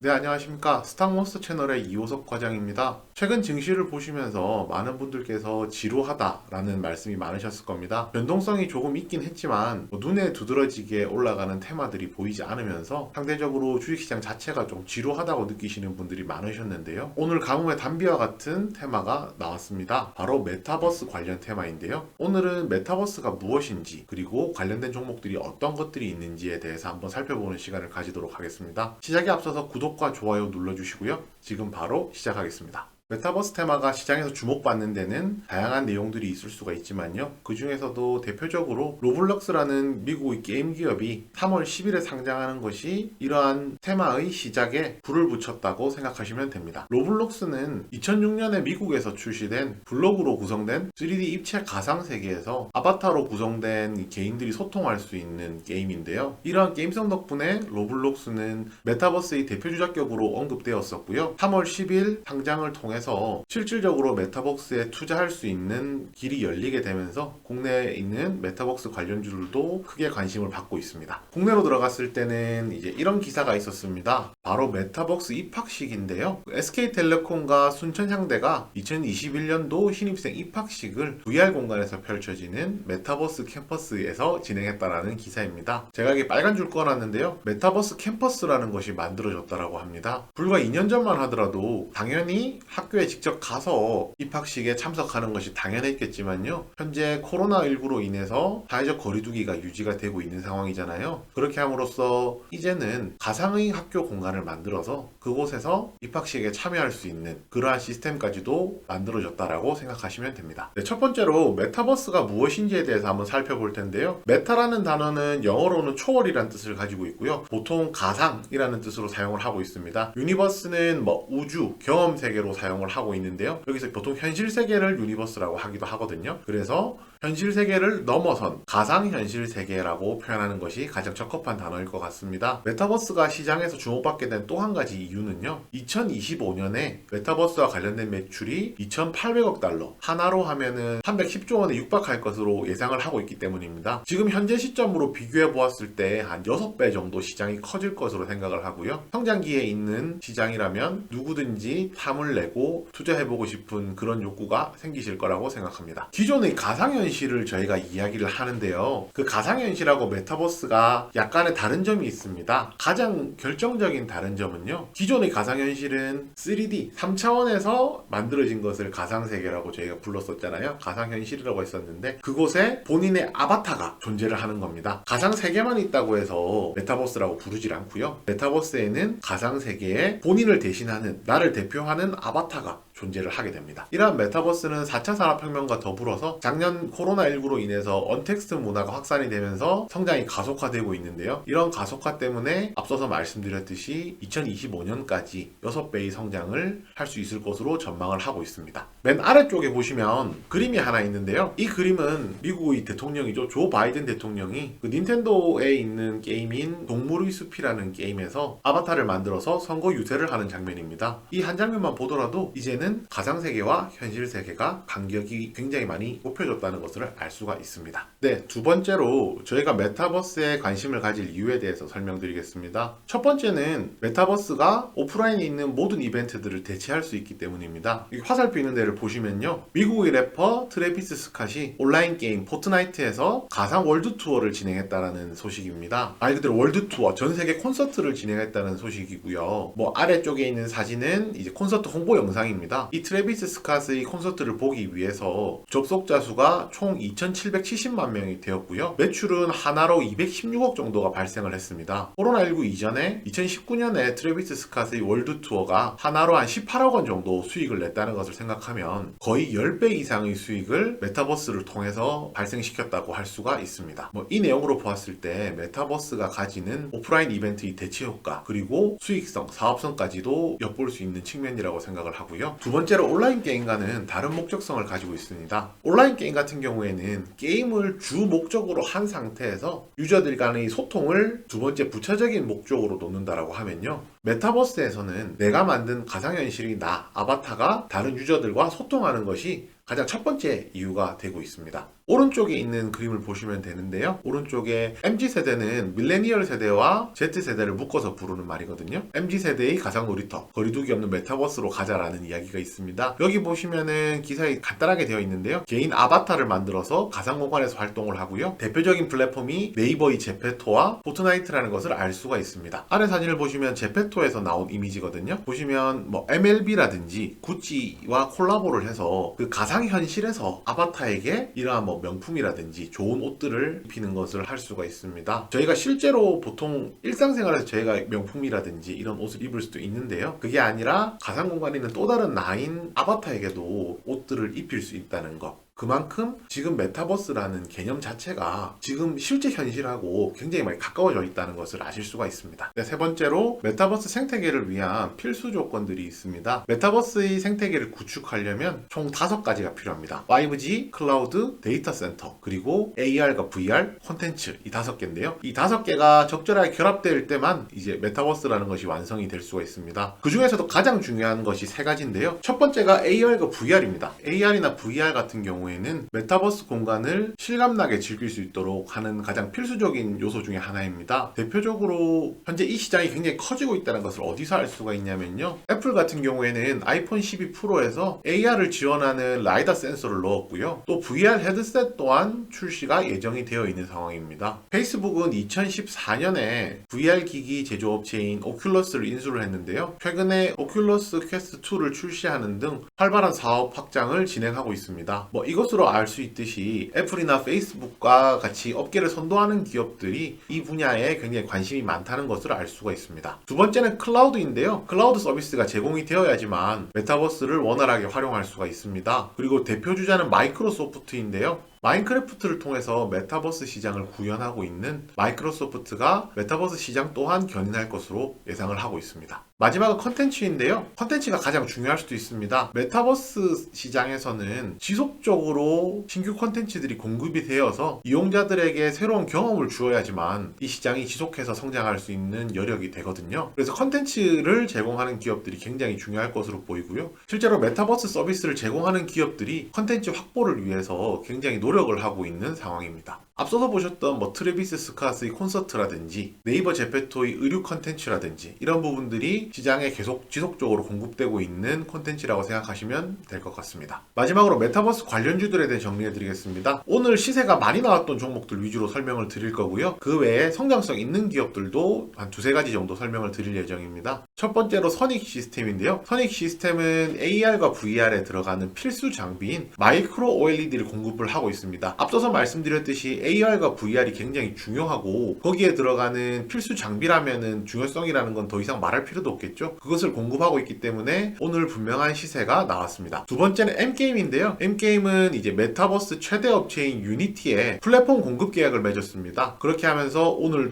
네, 안녕하십니까. 스탁몬스터 채널의 이호석 과장입니다. 최근 증시를 보시면서 많은 분들께서 지루하다라는 말씀이 많으셨을 겁니다. 변동성이 조금 있긴 했지만 눈에 두드러지게 올라가는 테마들이 보이지 않으면서 상대적으로 주식시장 자체가 좀 지루하다고 느끼시는 분들이 많으셨는데요. 오늘 가뭄의 단비와 같은 테마가 나왔습니다. 바로 메타버스 관련 테마인데요. 오늘은 메타버스가 무엇인지 그리고 관련된 종목들이 어떤 것들이 있는지에 대해서 한번 살펴보는 시간을 가지도록 하겠습니다. 시작에 앞서서 구독과 좋아요 눌러주시고요. 지금 바로 시작하겠습니다. 메타버스 테마가 시장에서 주목받는 데는 다양한 내용들이 있을 수가 있지만요. 그 중에서도 대표적으로 로블록스라는 미국의 게임 기업이 3월 10일에 상장하는 것이 이러한 테마의 시작에 불을 붙였다고 생각하시면 됩니다. 로블록스는 2006년에 미국에서 출시된 블록으로 구성된 3D 입체 가상 세계에서 아바타로 구성된 개인들이 소통할 수 있는 게임인데요. 이러한 게임성 덕분에 로블록스는 메타버스의 대표 주작격으로 언급되었었고요. 3월 10일 상장을 통해 실질적으로 메타버스에 투자할 수 있는 길이 열리게 되면서 국내에 있는 메타버스 관련주들도 크게 관심을 받고 있습니다. 국내로 들어갔을 때는 이제 이런 기사가 있었습니다. 바로 메타버스 입학식인데요. SK텔레콤과 순천향대가 2021년도 신입생 입학식을 VR 공간에서 펼쳐지는 메타버스 캠퍼스에서 진행했다라는 기사입니다. 제가 이게 빨간 줄 꺼놨는데요. 메타버스 캠퍼스라는 것이 만들어졌다라고 합니다. 불과 2년 전만 하더라도 당연히 학교에 직접 가서 입학식에 참석하는 것이 당연했겠지만요. 현재 코로나19로 인해서 사회적 거리두기가 유지가 되고 있는 상황이잖아요. 그렇게 함으로써 이제는 가상의 학교 공간을 만들어서 그곳에서 입학식에 참여할 수 있는 그러한 시스템까지도 만들어졌다라고 생각하시면 됩니다. 네, 첫 번째로 메타버스가 무엇인지에 대해서 한번 살펴볼 텐데요. 메타라는 단어는 영어로는 초월이라는 뜻을 가지고 있고요. 보통 가상이라는 뜻으로 사용을 하고 있습니다. 유니버스는 우주, 경험 세계로 사용을 하고 있는데요. 여기서 보통 현실 세계를 유니버스라고 하기도 하거든요. 그래서 현실 세계를 넘어선 가상 현실 세계라고 표현하는 것이 가장 적합한 단어일 것 같습니다. 메타버스가 시장에서 주목받게 된 또 한 가지 이유는요. 2025년에 메타버스와 관련된 매출이 2,800억 달러, 하나로 하면은 310조 원에 육박할 것으로 예상을 하고 있기 때문입니다. 지금 현재 시점으로 비교해 보았을 때 한 6배 정도 시장이 커질 것으로 생각을 하고요. 성장기에 있는 시장이라면 누구든지 탐을 내고 투자해보고 싶은 그런 욕구가 생기실 거라고 생각합니다. 기존의 가상현실을 저희가 이야기를 하는데요. 그 가상현실하고 메타버스가 약간의 다른 점이 있습니다. 가장 결정적인 다른 점은요. 기존의 가상현실은 3D, 3차원에서 만들어진 것을 가상세계라고 저희가 불렀었잖아요. 가상현실이라고 했었는데 그곳에 본인의 아바타가 존재를 하는 겁니다. 가상세계만 있다고 해서 메타버스라고 부르질 않고요. 메타버스에는 가상세계에 본인을 대신하는, 나를 대표하는 아바타가 존재를 하게 됩니다. 이러한 메타버스는 4차 산업혁명과 더불어서 작년 코로나19로 인해서 언텍스트 문화가 확산이 되면서 성장이 가속화되고 있는데요. 이런 가속화 때문에 앞서서 말씀드렸듯이 2025년까지 6배의 성장을 할 수 있을 것으로 전망을 하고 있습니다. 맨 아래쪽에 보시면 그림이 하나 있는데요. 이 그림은 미국의 대통령이죠. 조 바이든 대통령이 그 닌텐도에 있는 게임인 동물의 숲이라는 게임에서 아바타를 만들어서 선거 유세를 하는 장면입니다. 이 한 장면만 보더라도 이제는 가상세계와 현실세계가 간격이 굉장히 많이 좁혀졌다는 것을 알 수가 있습니다. 네, 두 번째로 저희가 메타버스에 관심을 가질 이유에 대해서 설명드리겠습니다. 첫 번째는 메타버스가 오프라인에 있는 모든 이벤트들을 대체할 수 있기 때문입니다. 이 화살표 있는 데를 보시면요. 미국의 래퍼 트래비스 스캇이 온라인 게임 포트나이트에서 가상 월드 투어를 진행했다는 소식입니다. 말 그대로 월드 투어, 전 세계 콘서트를 진행했다는 소식이고요. 아래쪽에 있는 사진은 이제 콘서트 홍보 영상입니다. 이 트래비스 스캇의 콘서트를 보기 위해서 접속자 수가 총 2,770만 명이 되었고요. 매출은 하나로 216억 정도가 발생을 했습니다. 코로나19 이전에 2019년에 트래비스 스캇의 월드 투어가 하나로 한 18억 원 정도 수익을 냈다는 것을 생각하면 거의 10배 이상의 수익을 메타버스를 통해서 발생시켰다고 할 수가 있습니다. 이 내용으로 보았을 때 메타버스가 가지는 오프라인 이벤트의 대체 효과 그리고 수익성, 사업성까지도 엿볼 수 있는 측면이라고 생각을 하고요. 두 번째로 온라인 게임과는 다른 목적성을 가지고 있습니다. 온라인 게임 같은 경우에는 게임을 주 목적으로 한 상태에서 유저들 간의 소통을 두 번째 부차적인 목적으로 놓는다라고 하면요. 메타버스에서는 내가 만든 가상현실이 나, 아바타가 다른 유저들과 소통하는 것이 가장 첫 번째 이유가 되고 있습니다. 오른쪽에 있는 그림을 보시면 되는데요. 오른쪽에 MZ세대는 밀레니얼 세대와 Z세대를 묶어서 부르는 말이거든요. MZ세대의 가상 놀이터, 거리두기 없는 메타버스로 가자라는 이야기가 있습니다. 여기 보시면은 기사에 간단하게 되어 있는데요. 개인 아바타를 만들어서 가상 공간에서 활동을 하고요. 대표적인 플랫폼이 네이버의 제페토와 포트나이트라는 것을 알 수가 있습니다. 아래 사진을 보시면 제페토에서 나온 이미지거든요. 보시면 뭐 MLB라든지 구찌와 콜라보를 해서 그 가상현실에서 아바타에게 이러한 뭐 명품이라든지 좋은 옷들을 입히는 것을 할 수가 있습니다. 저희가 실제로 보통 일상생활에서 저희가 명품이라든지 이런 옷을 입을 수도 있는데요. 그게 아니라 가상 공간에 있는 또 다른 나인 아바타에게도 옷들을 입힐 수 있다는 것. 그만큼 지금 메타버스라는 개념 자체가 지금 실제 현실하고 굉장히 많이 가까워져 있다는 것을 아실 수가 있습니다. 네, 세 번째로 메타버스 생태계를 위한 필수 조건들이 있습니다. 메타버스의 생태계를 구축하려면 총 5가지가 필요합니다. 5G, 클라우드, 데이터 센터, 그리고 AR과 VR, 콘텐츠 이 5개인데요. 이 5개가 적절하게 결합될 때만 이제 메타버스라는 것이 완성이 될 수가 있습니다. 그 중에서도 가장 중요한 것이 3가지인데요. 첫 번째가 AR과 VR입니다. AR이나 VR 같은 경우에는 메타버스 공간을 실감나게 즐길 수 있도록 하는 가장 필수적인 요소 중에 하나입니다. 대표적으로 현재 이 시장이 굉장히 커지고 있다는 것을 어디서 알 수가 있냐면요. 애플 같은 경우에는 아이폰 12 프로에서 AR을 지원하는 라이다 센서를 넣었고요. 또 VR 헤드셋 또한 출시가 예정이 되어 있는 상황입니다. 페이스북은 2014년에 VR 기기 제조업체인 오큘러스를 인수를 했는데요. 최근에 오큘러스 퀘스트 2를 출시하는 등 활발한 사업 확장을 진행하고 있습니다. 이것으로 알 수 있듯이 애플이나 페이스북과 같이 업계를 선도하는 기업들이 이 분야에 굉장히 관심이 많다는 것을 알 수가 있습니다. 두 번째는 클라우드인데요. 클라우드 서비스가 제공이 되어야지만 메타버스를 원활하게 활용할 수가 있습니다. 그리고 대표 주자는 마이크로소프트인데요. 마인크래프트를 통해서 메타버스 시장을 구현하고 있는 마이크로소프트가 메타버스 시장 또한 견인할 것으로 예상을 하고 있습니다. 마지막은 컨텐츠인데요. 컨텐츠가 가장 중요할 수도 있습니다. 메타버스 시장에서는 지속적으로 신규 컨텐츠들이 공급이 되어서 이용자들에게 새로운 경험을 주어야지만 이 시장이 지속해서 성장할 수 있는 여력이 되거든요. 그래서 컨텐츠를 제공하는 기업들이 굉장히 중요할 것으로 보이고요. 실제로 메타버스 서비스를 제공하는 기업들이 컨텐츠 확보를 위해서 굉장히 노력을 하고 있는 상황입니다. 앞서서 보셨던 트래비스 스캇의 콘서트라든지 네이버 제페토의 의류 컨텐츠라든지 이런 부분들이 시장에 계속 지속적으로 공급되고 있는 콘텐츠라고 생각하시면 될 것 같습니다. 마지막으로 메타버스 관련주들에 대해 정리해 드리겠습니다. 오늘 시세가 많이 나왔던 종목들 위주로 설명을 드릴 거고요. 그 외에 성장성 있는 기업들도 한 2-3가지 정도 설명을 드릴 예정입니다. 첫 번째로 선익 시스템인데요. 선익 시스템은 AR과 VR에 들어가는 필수 장비인 마이크로 OLED를 공급을 하고 있습니다. 앞서서 말씀드렸듯이 AR과 VR이 굉장히 중요하고 거기에 들어가는 필수 장비라면은 중요성이라는 건 더 이상 말할 필요도 없겠죠. 그것을 공급하고 있기 때문에 오늘 분명한 시세가 나왔습니다. 두 번째는 M게임인데요. M게임은 이제 메타버스 최대 업체인 유니티에 플랫폼 공급 계약을 맺었습니다. 그렇게 하면서 오늘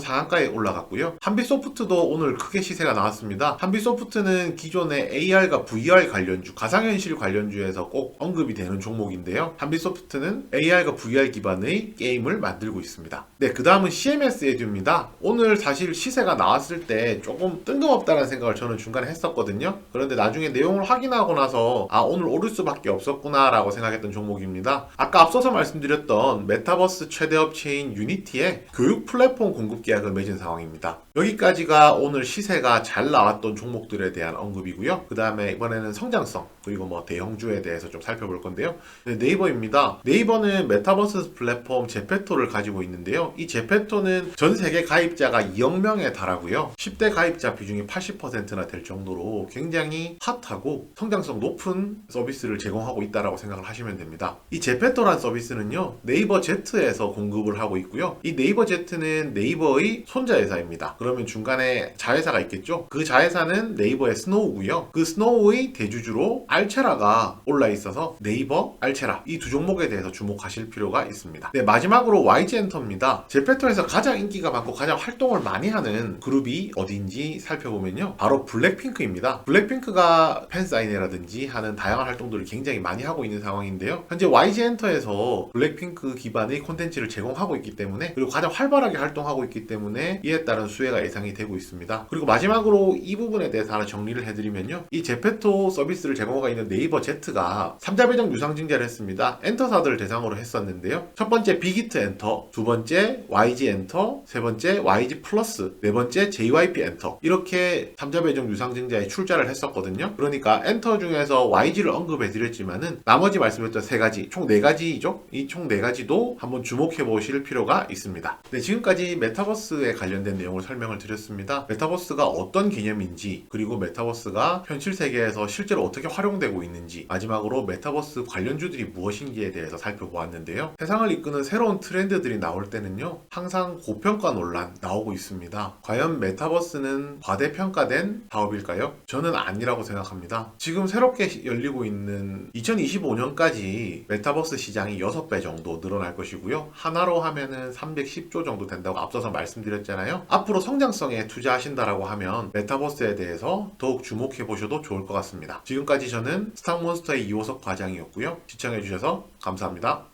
상한가에 올라갔고요. 한빛소프트도 오늘 크게 시세가 나왔습니다. 한빛소프트는 기존의 AR과 VR 관련주, 가상현실 관련주에서 꼭 언급이 되는 종목인데요. 한빛소프트는 AR과 VR 기반의 게임을 만들고 있습니다. 네, 그 다음은 CMS 에듀입니다. 오늘 사실 시세가 나왔을 때 조금 뜬금없다는 생각을 저는 중간에 했었거든요. 그런데 나중에 내용을 확인하고 나서 오늘 오를 수밖에 없었구나 라고 생각했던 종목입니다. 아까 앞서서 말씀드렸던 메타버스 최대 업체인 유니티에 교육 플랫폼 공급 계약을 맺은 상황입니다. 여기까지가 오늘 시세가 잘 나왔던 종목들에 대한 언급이고요. 그 다음에 이번에는 성장성 그리고 대형주에 대해서 좀 살펴볼 건데요. 네, 네이버입니다. 네이버는 메타버스 플랫폼 제페토를 가지고 있는데요. 이 제페토는 전 세계 가입자가 2억 명에 달하고요. 10대 가입자 비중이 80%나 될 정도로 굉장히 핫하고 성장성 높은 서비스를 제공하고 있다고 생각을 하시면 됩니다. 이 제페토란 서비스는요. 네이버 Z에서 공급을 하고 있고요. 이 네이버 Z는 네이버의 손자회사입니다. 그러면 중간에 자회사가 있겠죠. 그 자회사는 네이버의 스노우고요. 그 스노우의 대주주로 알체라가 올라 있어서 네이버, 알체라 이 두 종목에 대해서 주목하실 필요가 있습니다. 네, 마지막으로 YG 엔터입니다. 제페토에서 가장 인기가 많고 가장 활동을 많이 하는 그룹이 어디인지 살펴보면요, 바로 블랙핑크입니다. 블랙핑크가 팬사인회라든지 하는 다양한 활동들을 굉장히 많이 하고 있는 상황인데요, 현재 YG 엔터에서 블랙핑크 기반의 콘텐츠를 제공하고 있기 때문에, 그리고 가장 활발하게 활동하고 있기 때문에 이에 따른 수혜가 예상이 되고 있습니다. 그리고 마지막으로 이 부분에 대해서 하나 정리를 해드리면요, 이 제페토 서비스를 제공하고 있는 네이버 Z가 3자 배정 유상 증자를 했습니다. 엔터사들을 대상으로 했었는데요, 첫 번째 빅히트 엔터, 두 번째 YG 엔터, 세 번째 YG 플러스, 네 번째 JYP 엔터, 이렇게 3자 배정 유상 증자에 출자를 했었거든요. 그러니까 엔터 중에서 YG를 언급해 드렸지만은 나머지 말씀드렸던 세 가지, 총 4가지죠. 이 총 4가지도 한번 주목해 보실 필요가 있습니다. 네, 지금까지 메타버스에 관련된 내용을 설명을 드렸습니다. 메타버스가 어떤 개념인지, 그리고 메타버스가 현실 세계에서 실제로 어떻게 활용되고 있는지, 마지막으로 메타버스 관련주들이 무엇인지에 대해서 살펴보았는데요. 세상을 이끄는 새로운 트렌드들이 나올 때는요, 항상 고평가 논란 나오고 있습니다. 과연 메타버스는 과대평가된 사업일까요? 저는 아니라고 생각합니다. 지금 새롭게 열리고 있는 2025년까지 메타버스 시장이 6배 정도 늘어날 것이고요, 하나로 하면은 310조 정도 된다고 앞서서 말씀드렸잖아요. 앞으로 성장성에 투자하신다라고 하면 메타버스에 대해서 더욱 주목해 보셔도 좋을 것 같습니다. 지금까지 저는 스탁몬스터의 이호석 과장이었고요. 시청해 주셔서 감사합니다.